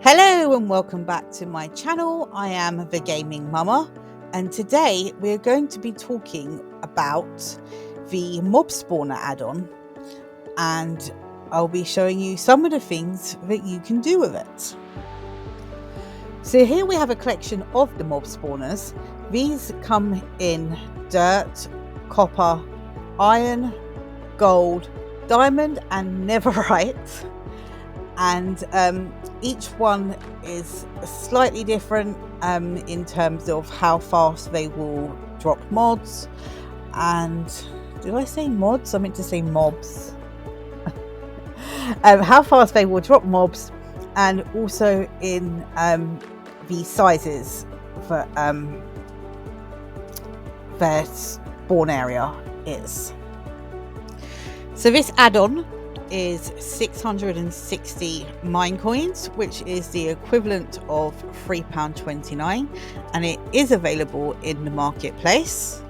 Hello and welcome back to my channel. I am the Gaming Mama, and today we're going to be talking about the mob spawner add-on, and I'll be showing you some of the things that you can do with it. So here we have a collection of the mob spawners. These come in dirt, copper, iron, gold, diamond and netherite, and each one is slightly different in terms of how fast they will drop mods. And did I say mods? I meant to say mobs. How fast they will drop mobs, and also in the sizes for their spawn area is. So this add-on is 660 mine coins, which is the equivalent of £3.29, and it is available in the marketplace.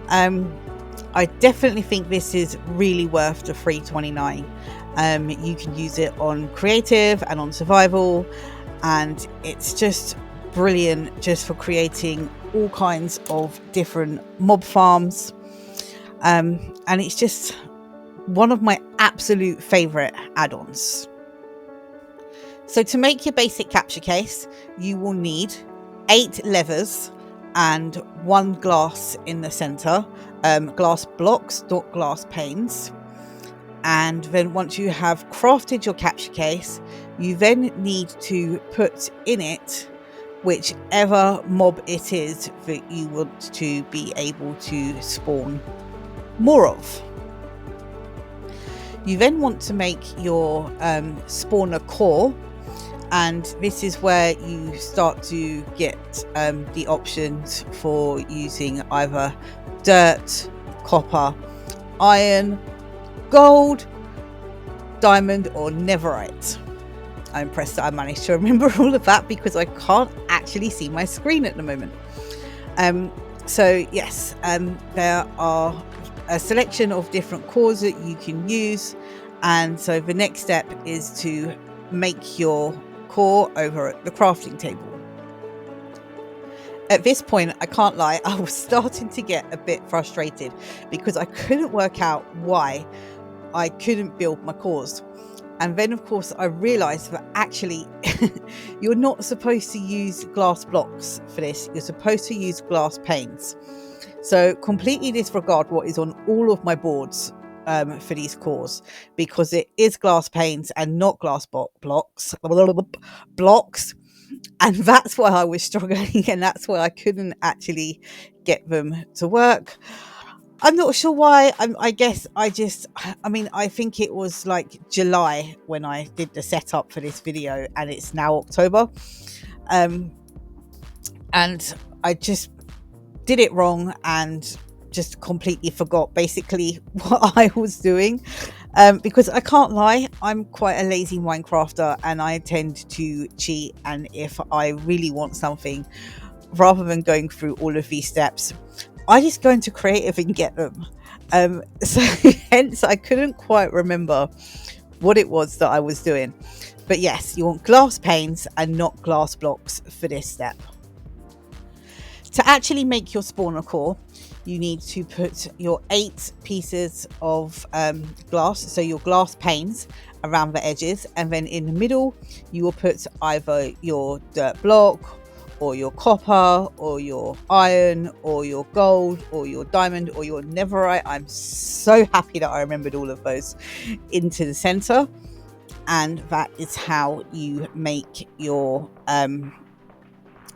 I definitely think this is really worth the £3.29. You can use it on creative and on survival, and it's just brilliant just for creating all kinds of different mob farms, and it's just one of my absolute favorite add-ons. So to make your basic capture case, you will need 8 levers and 1 glass in the center, glass blocks, not glass panes. And then once you have crafted your capture case, you then need to put in it whichever mob it is that you want to be able to spawn more of. You then want to make your spawner core, and this is where you start to get the options for using either dirt, copper, iron, gold, diamond or netherite. I'm impressed that I managed to remember all of that because I can't actually see my screen at the moment. So yes, there are a selection of different cores that you can use, and so the next step is to make your core over at the crafting table. At this point, I can't lie, I was starting to get a bit frustrated because I couldn't work out why I couldn't build my cores. And then of course I realized that actually you're not supposed to use glass blocks for this, you're supposed to use glass panes. So completely disregard what is on all of my boards for these cores, because it is glass panes and not glass blocks, and that's why I was struggling, and that's why I couldn't actually get them to work. I'm not sure why. I guess I think it was like July when I did the setup for this video, and it's now October, and I just did it wrong and just completely forgot basically what I was doing, because I can't lie, I'm quite a lazy Minecrafter and I tend to cheat, and if I really want something, rather than going through all of these steps, I just go into creative and get them. So hence I couldn't quite remember what it was that I was doing. But yes, you want glass panes and not glass blocks for this step. To actually make your spawner core, you need to put your 8 pieces of glass, so your glass panes around the edges, and then in the middle you will put either your dirt block or your copper or your iron or your gold or your diamond or your netherite. I'm so happy that I remembered all of those into the center, and that is how you make your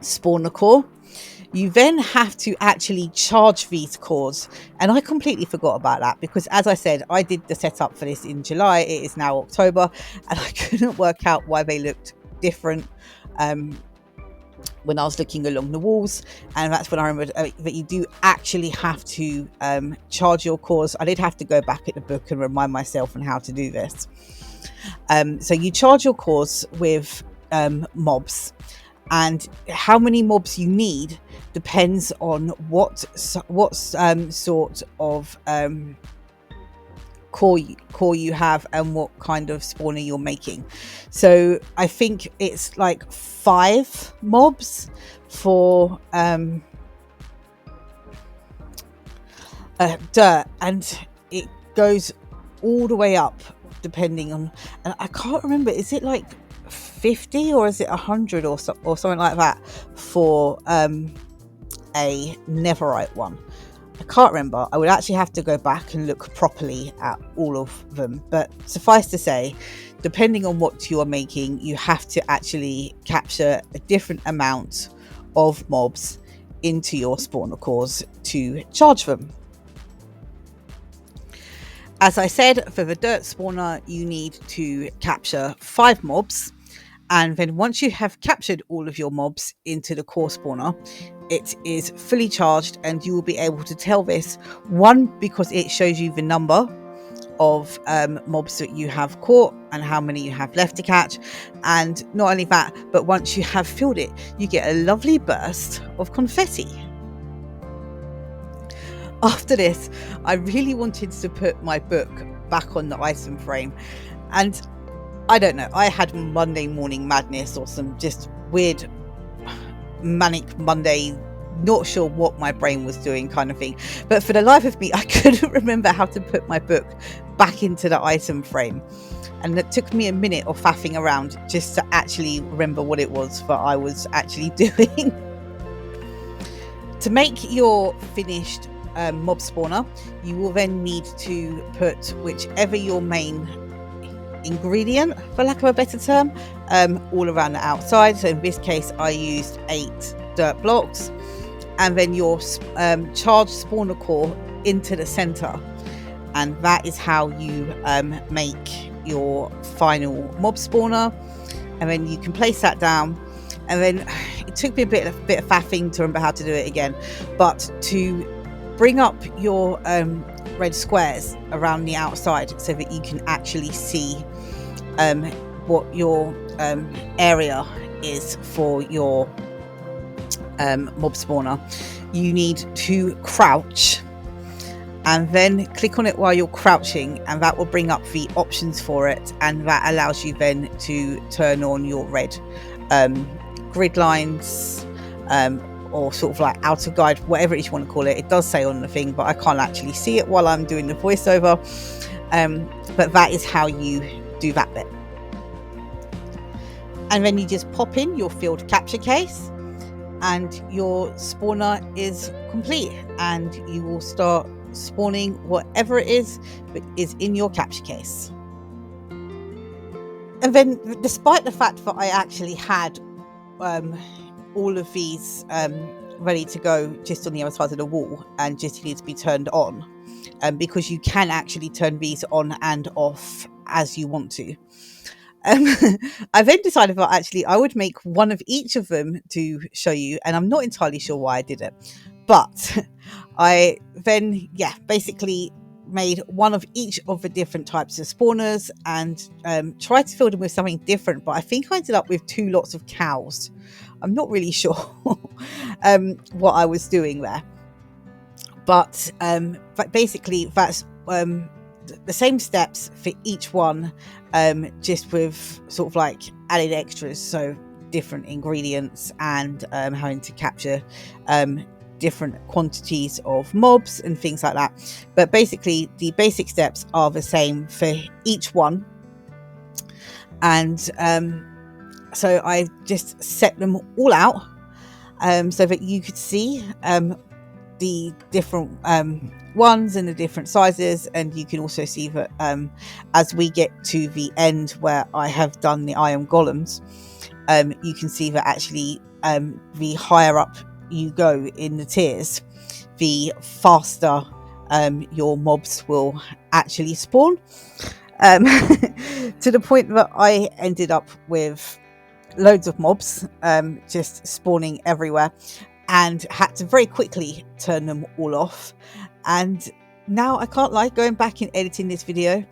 spawner core. You then have to actually charge these cores, and I completely forgot about that because, as I said, I did the setup for this in July. It is now October, and I couldn't work out why they looked different when I was looking along the walls, and that's when I remembered that you do actually have to charge your cores. I did have to go back at the book and remind myself on how to do this. So you charge your cores with mobs, and how many mobs you need depends on what sort of core you have and what kind of spawner you're making. So I think it's like 5 mobs for dirt, and it goes all the way up depending on, and I can't remember, is it like 50 or is it 100 or something like that for a netherite one. I can't remember. I would actually have to go back and look properly at all of them, but suffice to say, depending on what you are making, you have to actually capture a different amount of mobs into your spawner cores to charge them. As I said, for the dirt spawner, you need to capture 5 mobs. And then once you have captured all of your mobs into the core spawner, it is fully charged, and you will be able to tell this, one, because it shows you the number of mobs that you have caught and how many you have left to catch. And not only that, but once you have filled it, you get a lovely burst of confetti. After this, I really wanted to put my book back on the item frame, and I don't know, I had Monday morning madness or some just weird manic Monday, not sure what my brain was doing kind of thing. But for the life of me, I couldn't remember how to put my book back into the item frame. And it took me a minute of faffing around just to actually remember what it was that I was actually doing. To make your finished mob spawner, you will then need to put whichever your main ingredient, for lack of a better term, all around the outside. So in this case, I used 8 dirt blocks, and then your charged spawner core into the center, and that is how you make your final mob spawner. And then you can place that down, and then it took me a bit of faffing to remember how to do it again, but to bring up your red squares around the outside so that you can actually see what your area is for your mob spawner. You need to crouch and then click on it while you're crouching, and that will bring up the options for it, and that allows you then to turn on your red grid lines, or sort of like outer guide, whatever it is you want to call it. It does say on the thing, but I can't actually see it while I'm doing the voiceover. But that is how you do that bit. And then you just pop in your field capture case, and your spawner is complete, and you will start spawning whatever it is that is in your capture case. And then, despite the fact that I actually had all of these ready to go just on the other side of the wall and just need to be turned on, because you can actually turn these on and off as you want to. I then decided that actually I would make one of each of them to show you, and I'm not entirely sure why I did it, but I then basically made one of each of the different types of spawners and tried to fill them with something different, but I think I ended up with 2 lots of cows. I'm not really sure what I was doing there, but basically that's the same steps for each one, just with sort of like added extras, so different ingredients and having to capture different quantities of mobs and things like that. But basically the basic steps are the same for each one, and so I just set them all out so that you could see the different ones and the different sizes, and you can also see that as we get to the end where I have done the iron golems, you can see that actually the higher up you go in the tiers, the faster your mobs will actually spawn, to the point that I ended up with loads of mobs just spawning everywhere, and had to very quickly turn them all off. And now I can't lie, going back and editing this video,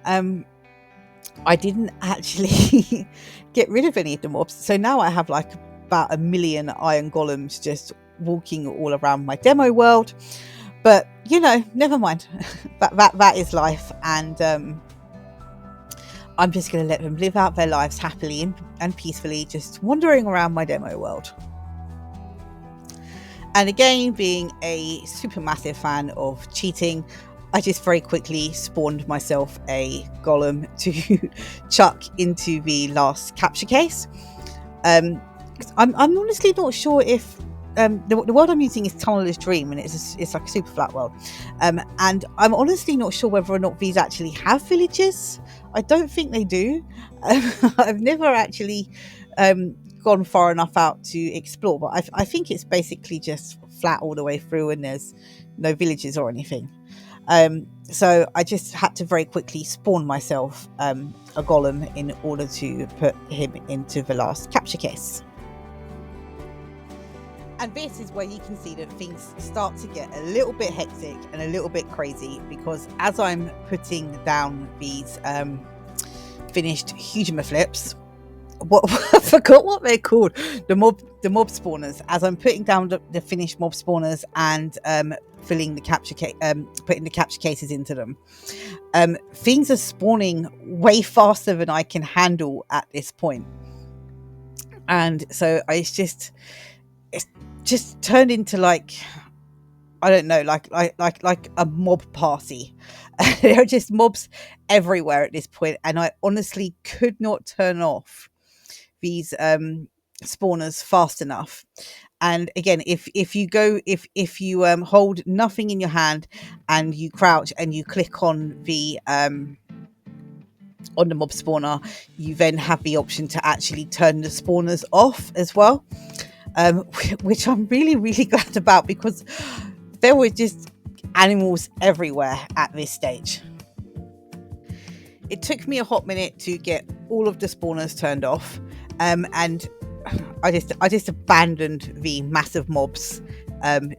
I didn't actually get rid of any of the mobs, so now I have like about 1 million iron golems just walking all around my demo world. But never mind. that is life, and I'm just going to let them live out their lives happily and peacefully, just wandering around my demo world. And again, being a super massive fan of cheating, I just very quickly spawned myself a golem to chuck into the last capture case. I'm honestly not sure if the world I'm using is Tunneler's Dream, and it's like a super flat world, and I'm honestly not sure whether or not these actually have villages. I don't think they do. I've never actually gone far enough out to explore, but I think it's basically just flat all the way through, and there's no villages or anything. So I just had to very quickly spawn myself a golem in order to put him into the last capture case. And this is where you can see that things start to get a little bit hectic and a little bit crazy, because as I'm putting down these finished Hugema flips, I forgot what they're called, the mob spawners. As I'm putting down the finished mob spawners and filling the capture putting the capture cases into them, things are spawning way faster than I can handle at this point, and so it's just turned into like, I don't know, like a mob party. There are just mobs everywhere at this point, and I honestly could not turn off these spawners fast enough. And again, if you hold nothing in your hand and you crouch and you click on the mob spawner, you then have the option to actually turn the spawners off as well, which I'm really, really glad about, because there were just animals everywhere at this stage. It took me a hot minute to get all of the spawners turned off, and I just abandoned the massive mobs,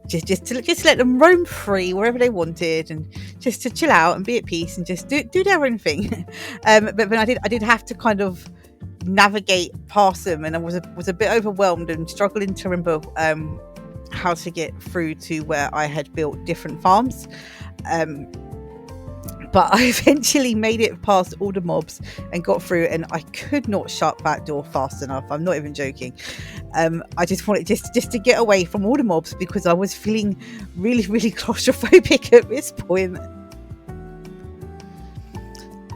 just to let them roam free wherever they wanted, and just to chill out and be at peace and just do their own thing. But then I did have to kind of navigate past them, and I was a bit overwhelmed and struggling to remember how to get through to where I had built different farms. But I eventually made it past all the mobs and got through, and I could not shut that door fast enough. I'm not even joking. I just wanted just to get away from all the mobs, because I was feeling really, really claustrophobic at this point.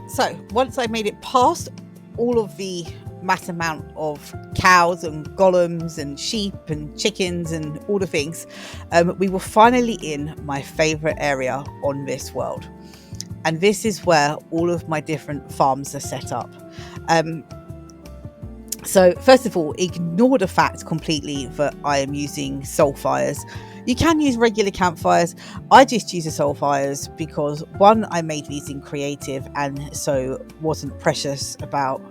So once I made it past all of the mass amount of cows and golems and sheep and chickens and all the things, we were finally in my favorite area on this world. And this is where all of my different farms are set up. So first of all, ignore the fact completely that I am using soul fires. You can use regular campfires. I just use the soul fires because, one, I made these in creative and so wasn't precious about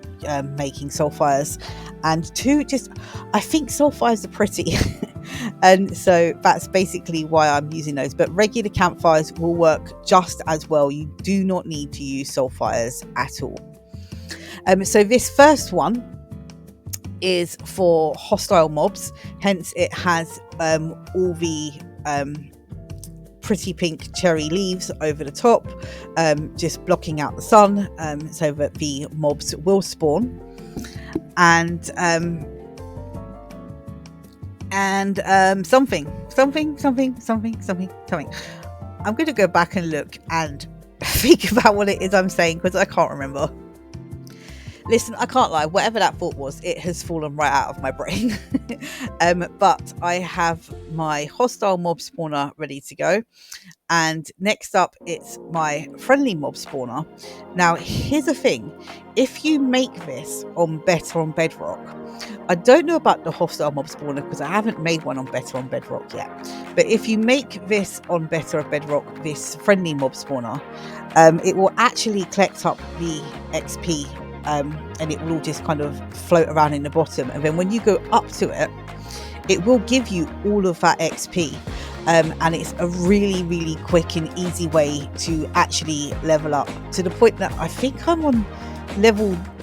making soul fires, and two, just I think soul fires are pretty. And so that's basically why I'm using those. But regular campfires will work just as well. You do not need to use soul fires at all. So this first one is for hostile mobs, hence it has all the pretty pink cherry leaves over the top, just blocking out the sun, so that the mobs will spawn. And something. I'm going to go back and look and think about what it is I'm saying, because I can't remember. Listen, I can't lie, whatever that thought was, it has fallen right out of my brain. But I have my hostile mob spawner ready to go. And next up, it's my friendly mob spawner. Now, here's the thing. If you make this on Bedrock, I don't know about the hostile mob spawner because I haven't made one on Bedrock yet. But if you make this on Bedrock, this friendly mob spawner, it will actually collect up the XP, and it will all just kind of float around in the bottom. And then when you go up to it, it will give you all of that XP. And it's a really, really quick and easy way to actually level up, to the point that I think I'm on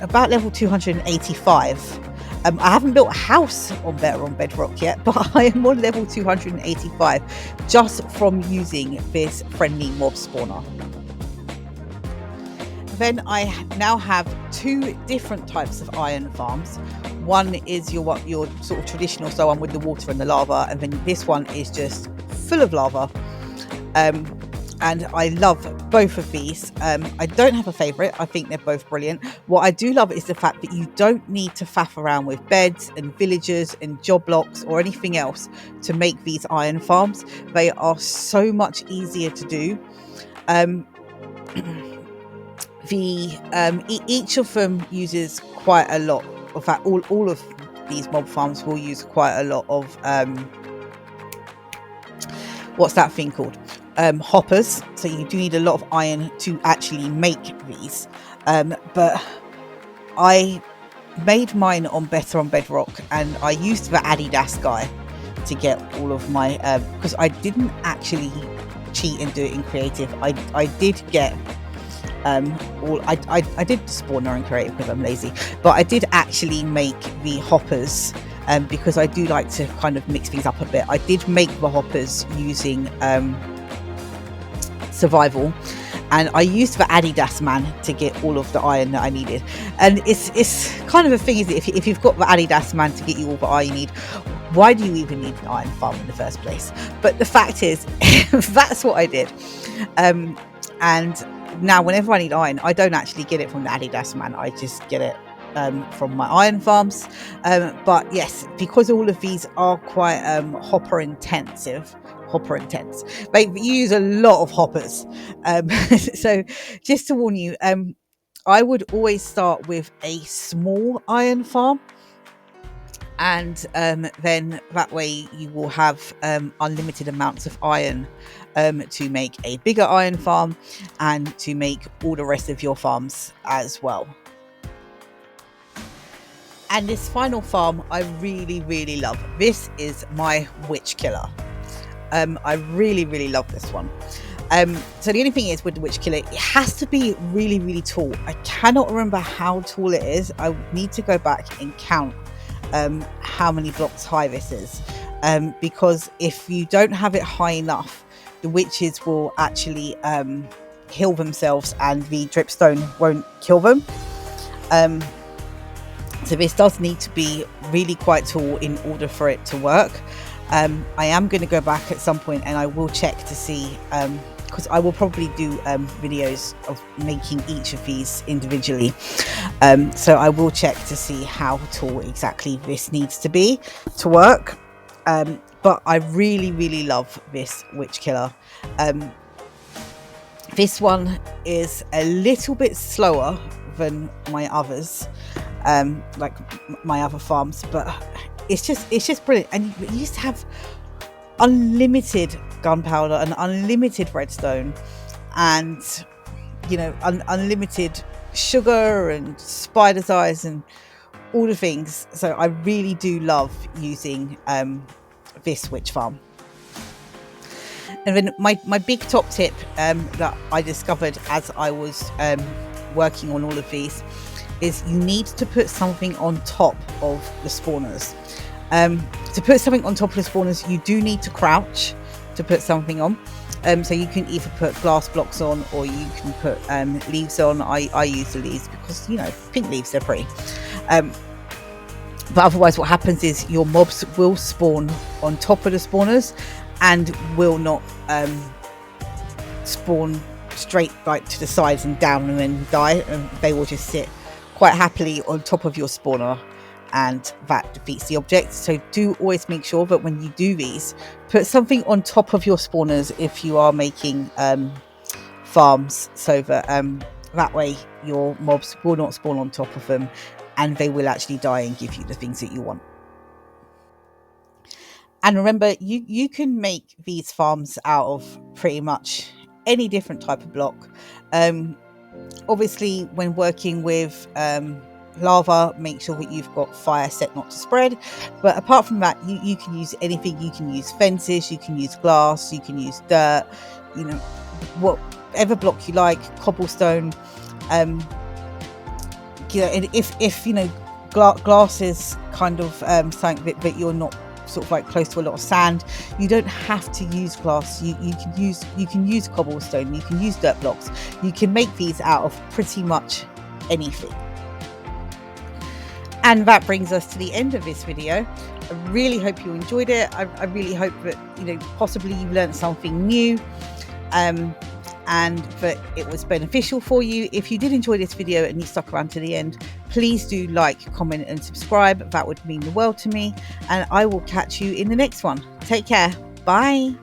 about level 285. I haven't built a house on Bedrock yet, but I am on level 285 just from using this friendly mob spawner. Then I now have two different types of iron farms. One is your sort of traditional style one with the water and the lava, and then this one is just full of lava. And I love both of these. I don't have a favourite. I think they're both brilliant. What I do love is the fact that you don't need to faff around with beds and villagers and job blocks or anything else to make these iron farms. They are so much easier to do. Each of them uses quite a lot. In fact, all of these mob farms will use quite a lot of what's that thing called? Hoppers. So you do need a lot of iron to actually make these. But I made mine on Bedrock, and I used the Adidas guy to get all of my because I didn't actually cheat and do it in creative. I did get I did spawner in creative because I'm lazy, but I did actually make the hoppers because I do like to kind of mix things up a bit. I did make the hoppers using survival, and I used the Adidas man to get all of the iron that I needed. And it's kind of a thing, is it? If you've got the Adidas man to get you all the iron you need, why do you even need an iron farm in the first place? But the fact is, that's what I did. And now whenever I need iron, I don't actually get it from the Adidas man. I just get it from my iron farms. But yes, because all of these are quite hopper intense, they use a lot of hoppers. So just to warn you, I would always start with a small iron farm, and then that way you will have unlimited amounts of iron to make a bigger iron farm and to make all the rest of your farms as well. And this final farm I really love. This is my witch killer. I really love this one. So the only thing is with the witch killer, it has to be really tall. I cannot remember how tall it is. I need to go back and count how many blocks high this is, because if you don't have it high enough, the witches will actually heal themselves and the dripstone won't kill them. So this does need to be really quite tall in order for it to work. I am going to go back at some point and I will check to see, because I will probably do videos of making each of these individually. So I will check to see how tall exactly this needs to be to work. But I really love this witch killer. This one is a little bit slower than my others, like my other farms, but it's just brilliant. And you used to have unlimited gunpowder and unlimited redstone, and unlimited sugar and spider's eyes and all the things. So I really do love using this witch farm. And then my big top tip that I discovered as I was working on all of these is you need to put something on top of the spawners. To put something on top of the spawners, you do need to crouch to put something on. So you can either put glass blocks on, or you can put leaves on. I use the leaves because, pink leaves, they're pretty. But otherwise what happens is your mobs will spawn on top of the spawners and will not spawn straight like to the sides and down and then die, and they will just sit quite happily on top of your spawner, and that defeats the object. So do always make sure that when you do these, put something on top of your spawners if you are making farms, so that that way your mobs will not spawn on top of them and they will actually die and give you the things that you want. And remember, you can make these farms out of pretty much any different type of block. Obviously, when working with lava, make sure that you've got fire set not to spread. But apart from that, you can use anything. You can use fences, you can use glass, you can use dirt, whatever block you like, cobblestone. And if glass is kind of something that you're not sort of like close to a lot of sand. You don't have to use glass. You can use cobblestone, you can use dirt blocks, you can make these out of pretty much anything. And that brings us to the end of this video. I really hope you enjoyed it. I really hope that, you know, possibly you learned something new, and that it was beneficial for you. If you did enjoy this video and you stuck around to the end, please do like, comment and subscribe. That would mean the world to me, and I will catch you in the next one. Take care. Bye.